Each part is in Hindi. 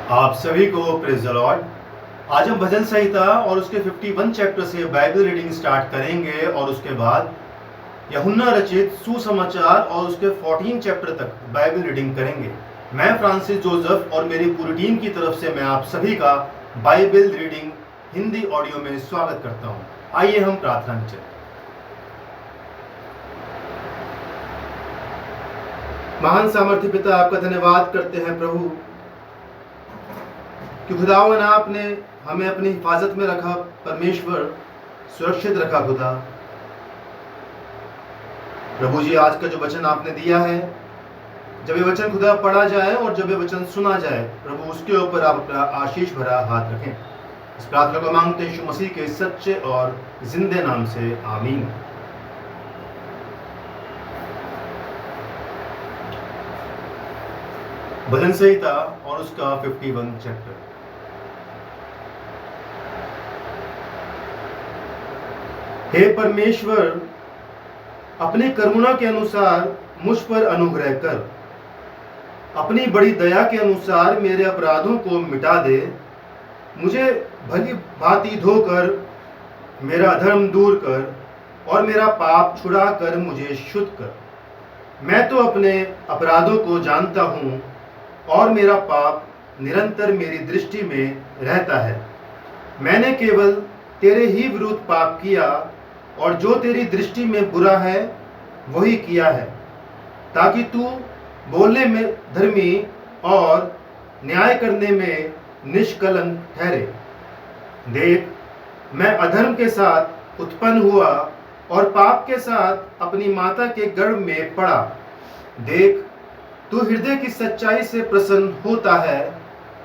आप सभी को प्रेज द लॉर्ड। आज हम भजन संहिता और उसके 51 चैप्टर से बाइबल रीडिंग स्टार्ट करेंगे और उसके बाद यूहन्ना रचित सुसमाचार और उसके 14 चैप्टर तक बाइबल रीडिंग करेंगे। मैं फ्रांसिस जोसेफ और मेरी पूरी टीम की तरफ से मैं आप सभी का बाइबल रीडिंग हिंदी ऑडियो में स्वागत करता हूं। आइए हम प्रार्थना में चलें। महान सामर्थ्य पिता, आपका धन्यवाद करते हैं प्रभु कि खुदावन आपने हमें अपनी हिफाजत में रखा, परमेश्वर सुरक्षित रखा। खुदा प्रभु जी, आज का जो वचन आपने दिया है, जब ये वचन खुदा पढ़ा जाए और जब ये वचन सुना जाए प्रभु, उसके ऊपर आप अपना आशीष भरा हाथ रखें। इस प्रार्थना को मांगते हैं यीशु मसीह के सच्चे और जिंदे नाम से, आमीन। भजन संहिता और उसका 51 चैप्टर। हे परमेश्वर, अपने करुणा के अनुसार मुझ पर अनुग्रह कर। अपनी बड़ी दया के अनुसार मेरे अपराधों को मिटा दे। मुझे भली भांति धोकर मेरा अधर्म दूर कर और मेरा पाप छुड़ा कर मुझे शुद्ध कर। मैं तो अपने अपराधों को जानता हूँ और मेरा पाप निरंतर मेरी दृष्टि में रहता है। मैंने केवल तेरे ही विरुद्ध पाप किया और जो तेरी दृष्टि में बुरा है वही किया है, ताकि तू बोलने में धर्मी और न्याय करने में निष्कलंक ठहरे। देख, मैं अधर्म के साथ उत्पन्न हुआ और पाप के साथ अपनी माता के गर्भ में पड़ा। देख, तू हृदय की सच्चाई से प्रसन्न होता है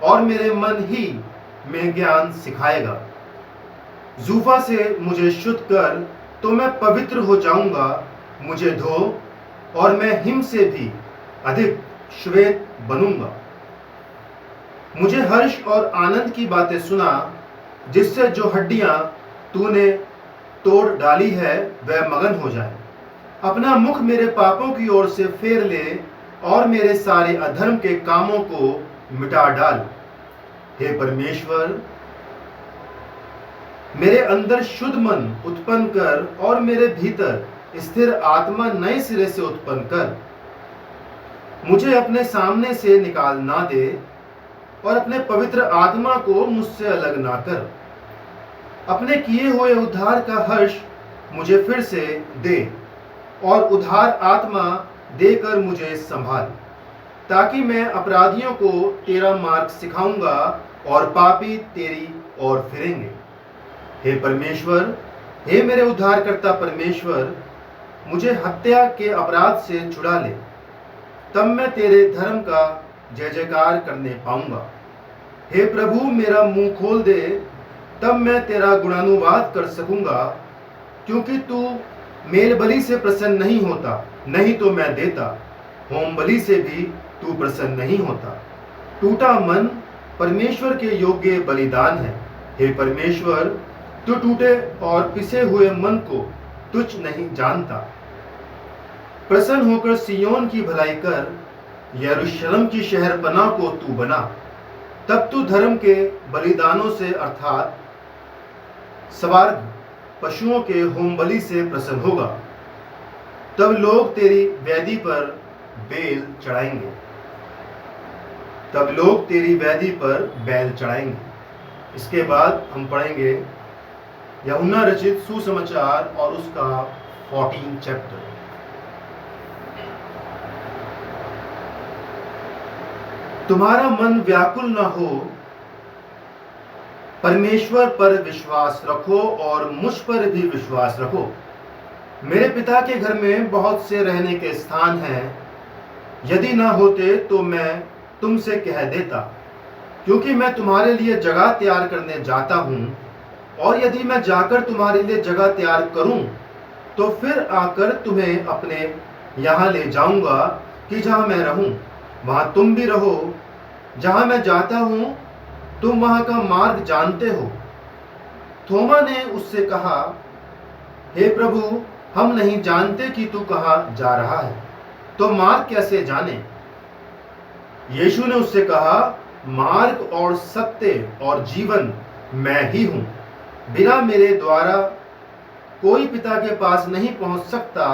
और मेरे मन ही में ज्ञान सिखाएगा। जूफा से मुझे शुद्ध कर तो मैं पवित्र हो जाऊंगा। मुझे धो और मैं हिम से भी अधिक श्वेत बनूंगा। मुझे हर्ष और आनंद की बातें सुना, जिससे जो हड्डियां तूने तोड़ डाली है वह मगन हो जाए। अपना मुख मेरे पापों की ओर से फेर ले और मेरे सारे अधर्म के कामों को मिटा डाल। हे परमेश्वर, मेरे अंदर शुद्ध मन उत्पन्न कर और मेरे भीतर स्थिर आत्मा नए सिरे से उत्पन्न कर। मुझे अपने सामने से निकाल ना दे और अपने पवित्र आत्मा को मुझसे अलग ना कर। अपने किए हुए उद्धार का हर्ष मुझे फिर से दे और उद्धार आत्मा देकर मुझे संभाल, ताकि मैं अपराधियों को तेरा मार्ग सिखाऊंगा और पापी तेरी ओर फिरेंगे। हे परमेश्वर, हे मेरे उद्धारकर्ता परमेश्वर, मुझे हत्या के अपराध से छुड़ा ले, तब मैं तेरे धर्म का जय जयकार करने पाऊंगा। हे प्रभु, मेरा मुंह खोल दे, तब मैं तेरा गुणानुवाद कर सकूंगा। क्योंकि तू मेल बलि से प्रसन्न नहीं होता, नहीं तो मैं देता। होम बलि से भी तू प्रसन्न नहीं होता। टूटा मन परमेश्वर के योग्य बलिदान है। हे परमेश्वर, तू टूटे और पिसे हुए मन को तुच्छ नहीं जानता। प्रसन्न होकर सियोन की भलाई कर, यरूशलेम की शहरपनाह को तू बना। तब तू धर्म के बलिदानों से अर्थात स्वर्ग पशुओं के होम बलि से प्रसन्न होगा। तब लोग तेरी वेदी पर बेल चढ़ाएंगे। तब लोग तेरी वेदी पर बैल चढ़ाएंगे। इसके बाद हम पढ़ेंगे यूहन्ना रचित सुसमाचार और उसका 14 चैप्टर। तुम्हारा मन व्याकुल न हो, परमेश्वर पर विश्वास रखो और मुझ पर भी विश्वास रखो। मेरे पिता के घर में बहुत से रहने के स्थान हैं। यदि ना होते तो मैं तुमसे कह देता, क्योंकि मैं तुम्हारे लिए जगह तैयार करने जाता हूँ। और यदि मैं जाकर तुम्हारे लिए जगह तैयार करूं, तो फिर आकर तुम्हें अपने यहाँ ले जाऊंगा, कि जहाँ मैं रहूं वहाँ तुम भी रहो। जहाँ मैं जाता हूँ तुम वहाँ का मार्ग जानते हो। थोमा ने उससे कहा, हे प्रभु, हम नहीं जानते कि तू कहाँ जा रहा है, तो मार्ग कैसे जाने? यीशु ने उससे कहा, मार्ग और सत्य और जीवन मैं ही हूँ। बिना मेरे द्वारा कोई पिता के पास नहीं पहुँच सकता।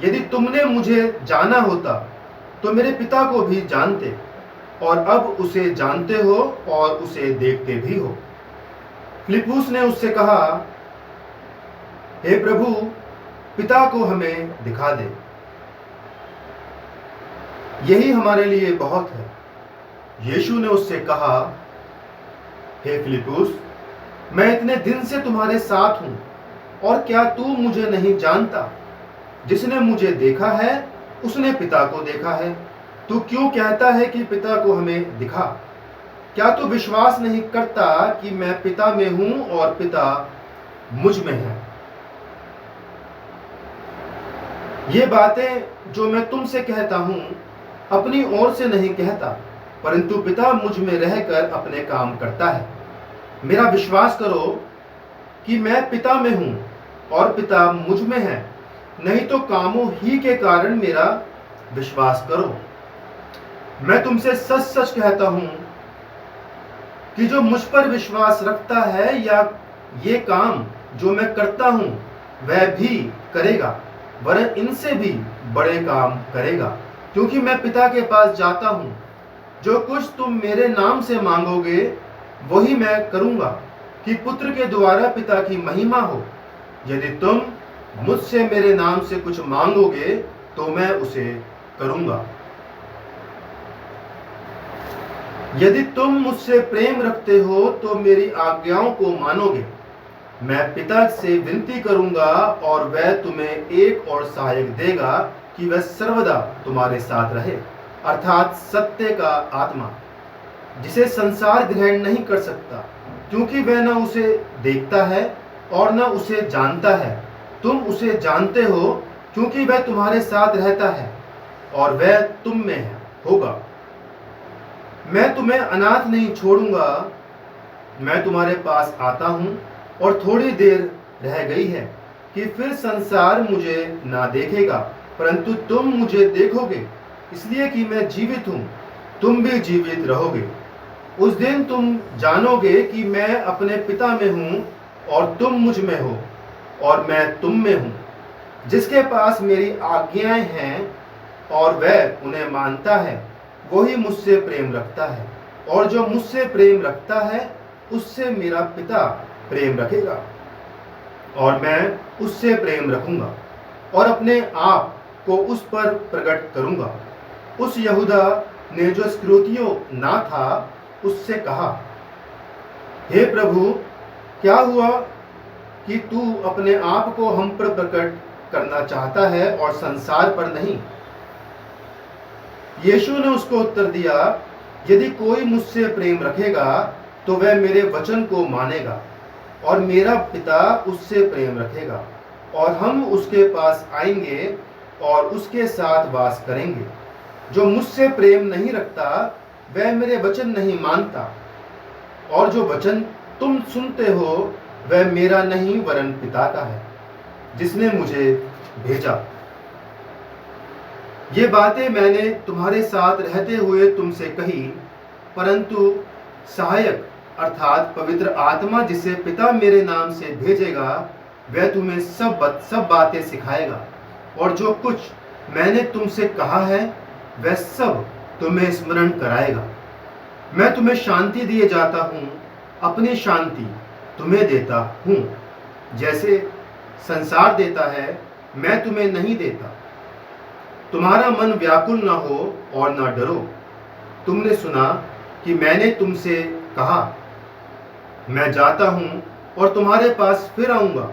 यदि तुमने मुझे जाना होता तो मेरे पिता को भी जानते, और अब उसे जानते हो और उसे देखते भी हो। फिलिप्पुस ने उससे कहा, हे प्रभु, पिता को हमें दिखा दे, यही हमारे लिए बहुत है। यीशु ने उससे कहा, हे फिलिप्पुस, मैं इतने दिन से तुम्हारे साथ हूं, और क्या तू मुझे नहीं जानता? जिसने मुझे देखा है उसने पिता को देखा है। तू क्यों कहता है कि पिता को हमें दिखा? क्या तू विश्वास नहीं करता कि मैं पिता में हूं और पिता मुझ में है? ये बातें जो मैं तुमसे कहता हूं अपनी ओर से नहीं कहता, परंतु पिता मुझ में रहकर अपने काम करता है। मेरा विश्वास करो कि मैं पिता में हूं और पिता मुझ में है, नहीं तो कामों ही के कारण मेरा विश्वास करो। मैं तुमसे सच सच कहता हूं कि जो मुझ पर विश्वास रखता है या ये काम जो मैं करता हूं वह भी करेगा, वरन इनसे भी बड़े काम करेगा, क्योंकि मैं पिता के पास जाता हूं। जो कुछ तुम मेरे नाम से मांगोगे वही मैं करूंगा, कि पुत्र के द्वारा पिता की महिमा हो। यदि तुम मुझसे मेरे नाम से कुछ मांगोगे तो मैं उसे करूंगा। यदि तुम मुझसे प्रेम रखते हो तो मेरी आज्ञाओं को मानोगे। मैं पिता से विनती करूंगा और वह तुम्हें एक और सहायक देगा कि वह सर्वदा तुम्हारे साथ रहे, अर्थात सत्य का आत्मा, जिसे संसार ग्रहण नहीं कर सकता, क्योंकि वह न उसे देखता है और न उसे जानता है। तुम उसे जानते हो क्योंकि वह तुम्हारे साथ रहता है और वह तुम में होगा। मैं तुम्हें अनाथ नहीं छोड़ूंगा, मैं तुम्हारे पास आता हूं। और थोड़ी देर रह गई है कि फिर संसार मुझे ना देखेगा, परंतु तुम मुझे देखोगे, इसलिए कि मैं जीवित हूं, तुम भी जीवित रहोगे। उस दिन तुम जानोगे कि मैं अपने पिता में हूं और तुम मुझ में हो और मैं तुम में हूं। जिसके पास मेरी आज्ञाएं हैं और वह उन्हें मानता है, वही मुझसे प्रेम रखता है, और जो मुझसे प्रेम रखता है उससे मेरा पिता प्रेम रखेगा, और मैं उससे प्रेम रखूंगा और अपने आप को उस पर प्रकट करूंगा। उस यहूदा ने जो इस्करियोती ना था उससे कहा, हे प्रभु, क्या हुआ कि तू अपने आप को हम पर प्रकट करना चाहता है और संसार पर नहीं? यीशु ने उसको उत्तर दिया, यदि कोई मुझसे प्रेम रखेगा तो वह मेरे वचन को मानेगा, और मेरा पिता उससे प्रेम रखेगा, और हम उसके पास आएंगे और उसके साथ वास करेंगे। जो मुझसे प्रेम नहीं रखता वह मेरे वचन नहीं मानता, और जो वचन तुम सुनते हो वह मेरा नहीं वरन पिता का है, जिसने मुझे भेजा। ये बातें मैंने तुम्हारे साथ रहते हुए तुमसे कही, परंतु सहायक अर्थात पवित्र आत्मा जिसे पिता मेरे नाम से भेजेगा वह तुम्हें सब बातें सिखाएगा, और जो कुछ मैंने तुमसे कहा है वह सब तुम्हें स्मरण कराएगा। मैं तुम्हें शांति दिए जाता हूँ, अपनी शांति तुम्हें देता हूँ। जैसे संसार देता है मैं तुम्हें नहीं देता। तुम्हारा मन व्याकुल न हो और न डरो। तुमने सुना कि मैंने तुमसे कहा, मैं जाता हूँ और तुम्हारे पास फिर आऊँगा।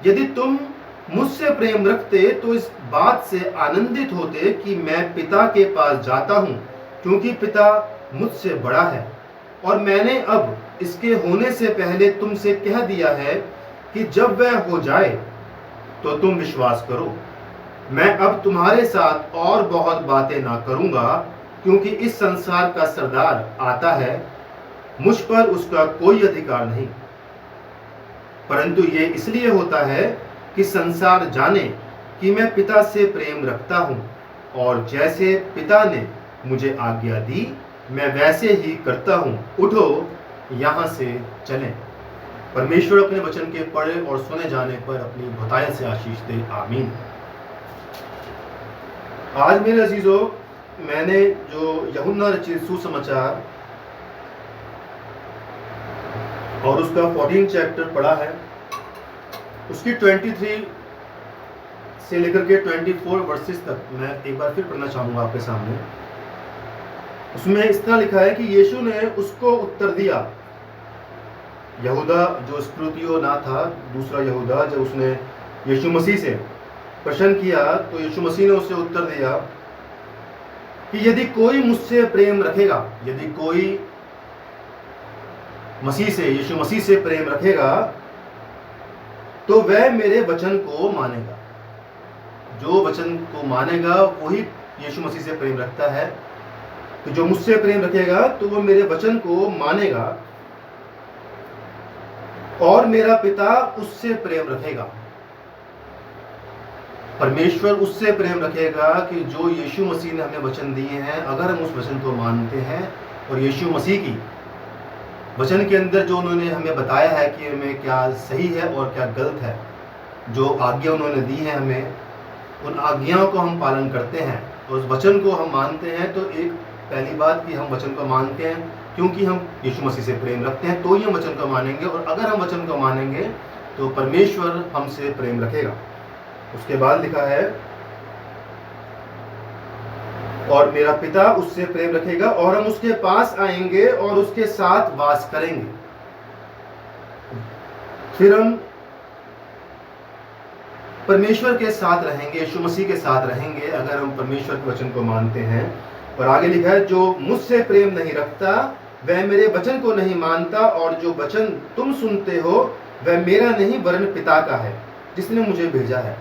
यदि तुम मुझसे प्रेम रखते तो इस बात से आनंदित होते कि मैं पिता के पास जाता हूँ, क्योंकि पिता मुझसे बड़ा है। और मैंने अब इसके होने से पहले तुमसे कह दिया है कि जब वह हो जाए तो तुम विश्वास करो। मैं अब तुम्हारे साथ और बहुत बातें ना करूँगा, क्योंकि इस संसार का सरदार आता है, मुझ पर उसका कोई अधिकार नहीं, परंतु ये इसलिए होता है कि संसार जाने कि मैं पिता से प्रेम रखता हूँ, और जैसे पिता ने मुझे आज्ञा दी मैं वैसे ही करता हूँ, उठो यहाँ से चलें। परमेश्वर अपने वचन के पढ़े और सुने जाने पर अपनी बहुतायत से आशीष दे। आमीन। आज मेरे अजीजों, मैंने जो यूहन्ना रचित सुसमाचार और उसका 14 चैप्टर पढ़ा है, उसकी 23 से लेकर के 24 वर्सेस तक मैं एक बार फिर पढ़ना चाहूंगा आपके सामने। उसमें इस तरह लिखा है कि यीशु ने उसको उत्तर दिया। यहूदा जो इस्करियोती ना था, दूसरा यहूदा, जब उसने यीशु मसीह से प्रश्न किया तो यीशु मसीह ने उसे उत्तर दिया कि यदि कोई मुझसे प्रेम रखेगा, यदि कोई मसीह से, यीशु मसीह से प्रेम रखेगा तो वह मेरे वचन को मानेगा। जो वचन को मानेगा वही यीशु मसीह से प्रेम रखता है। तो जो मुझसे प्रेम रखेगा तो वो मेरे वचन को मानेगा और मेरा पिता उससे प्रेम रखेगा। परमेश्वर उससे प्रेम रखेगा कि जो यीशु मसीह ने हमें वचन दिए हैं, अगर हम उस वचन को मानते हैं और यीशु मसीह की वचन के अंदर जो उन्होंने हमें बताया है कि हमें क्या सही है और क्या गलत है, जो आज्ञा उन्होंने दी है हमें, उन आज्ञाओं को हम पालन करते हैं, उस वचन को हम मानते हैं। तो एक पहली बात कि हम वचन को मानते हैं क्योंकि हम यीशु मसीह से प्रेम रखते हैं, तो ही हम वचन को मानेंगे। और अगर हम वचन को मानेंगे तो परमेश्वर हमसे प्रेम रखेगा। उसके बाद लिखा है, और मेरा पिता उससे प्रेम रखेगा और हम उसके पास आएंगे और उसके साथ वास करेंगे। फिर हम परमेश्वर के साथ रहेंगे, यीशु मसीह के साथ रहेंगे अगर हम परमेश्वर के वचन को मानते हैं। और आगे लिखा है, जो मुझसे प्रेम नहीं रखता वह मेरे वचन को नहीं मानता, और जो वचन तुम सुनते हो वह मेरा नहीं वरन पिता का है जिसने मुझे भेजा है।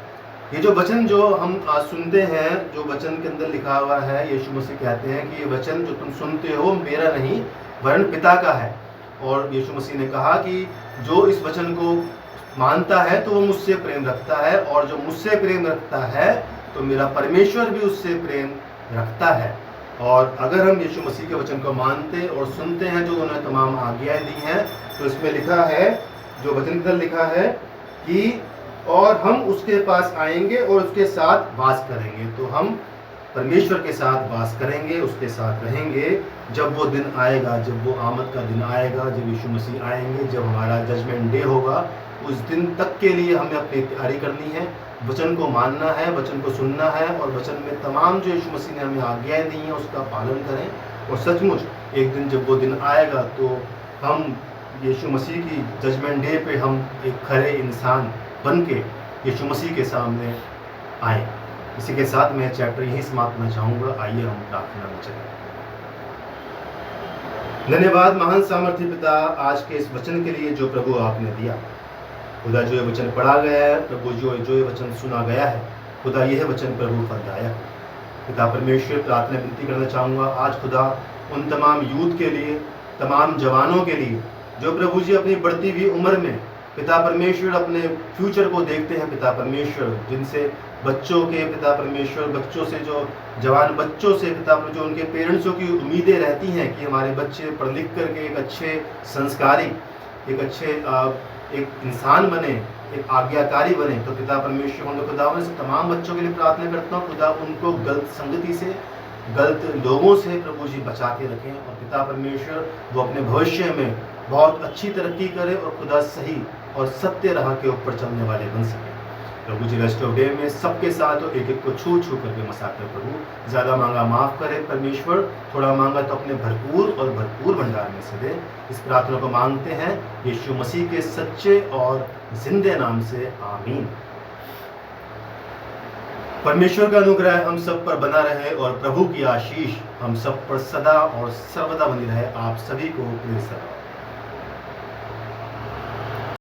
ये जो वचन जो हम सुनते हैं, जो वचन के अंदर लिखा हुआ है, यीशु मसीह कहते हैं कि ये वचन जो तुम सुनते हो मेरा नहीं वरन पिता का है। और यीशु मसीह ने कहा कि जो इस वचन को मानता है तो वो मुझसे प्रेम रखता है, और जो मुझसे प्रेम रखता है तो मेरा परमेश्वर भी उससे प्रेम रखता है। और अगर हम यीशु मसीह के वचन को मानते और सुनते हैं जो उन्होंने तमाम आज्ञाएं दी हैं, तो इसमें लिखा है, जो वचन के अंदर लिखा है कि और हम उसके पास आएंगे और उसके साथ वास करेंगे। तो हम परमेश्वर के साथ वास करेंगे, उसके साथ रहेंगे जब वो दिन आएगा, जब वो आमद का दिन आएगा, जब यीशु मसीह आएंगे, जब हमारा जजमेंट डे होगा। उस दिन तक के लिए हमें अपनी तैयारी करनी है, वचन को मानना है, वचन को सुनना है, और वचन में तमाम जो यीशु मसीह ने हमें आज्ञाएं दी हैं उसका पालन करें। और सचमुच एक दिन जब वो दिन आएगा तो हम यीशु मसीह की जजमेंट डे पे हम एक खरे इंसान बन के यीशु मसीह के सामने आए। इसी के साथ मैं चैप्टर यहीं समाप्त करना चाहूँगा। आइए हम प्रार्थना में चलें। धन्यवाद महान सामर्थ्य पिता, आज के इस वचन के लिए जो प्रभु आपने दिया। खुदा जो ये वचन पढ़ा गया है प्रभु, जो ये वचन सुना गया है खुदा, यह वचन प्रभु फलदायक है। पिता परमेश्वर, प्रार्थना विनती करना चाहूँगा आज खुदा उन तमाम यूथ के लिए, तमाम जवानों के लिए जो प्रभु जी अपनी बढ़ती हुई उम्र में पिता परमेश्वर अपने फ्यूचर को देखते हैं। पिता परमेश्वर, जिनसे बच्चों के पिता परमेश्वर, बच्चों से जो जवान बच्चों से पिता जो उनके पेरेंट्सों की उम्मीदें रहती हैं कि हमारे बच्चे पढ़ लिख करके एक अच्छे संस्कारी, एक अच्छे एक इंसान बने, एक आज्ञाकारी बने। तो पिता परमेश्वर, हम खुदा से तमाम बच्चों के लिए प्रार्थना करता हूँ खुदा, उनको गलत संगति से, गलत लोगों से प्रभु जी बचा के रखें। और पिता परमेश्वर वो अपने भविष्य में बहुत अच्छी तरक्की करे और खुदा सही और सत्य राह के ऊपर चलने वाले बन सके। प्रभु जी रेस्ट ऑफ डे में सबके साथ एक एक को छू छू करके मसाते प्रभु। ज़्यादा मांगा माफ़ करे परमेश्वर, थोड़ा मांगा तो अपने भरपूर और भरपूर भंडार में से दे। इस प्रार्थना को मांगते हैं यीशु मसीह के सच्चे और जिंदे नाम से, आमीन। परमेश्वर का अनुग्रह हम सब पर बना रहे और प्रभु की आशीष हम सब पर सदा और सर्वदा बनी रहे। आप सभी को प्रेज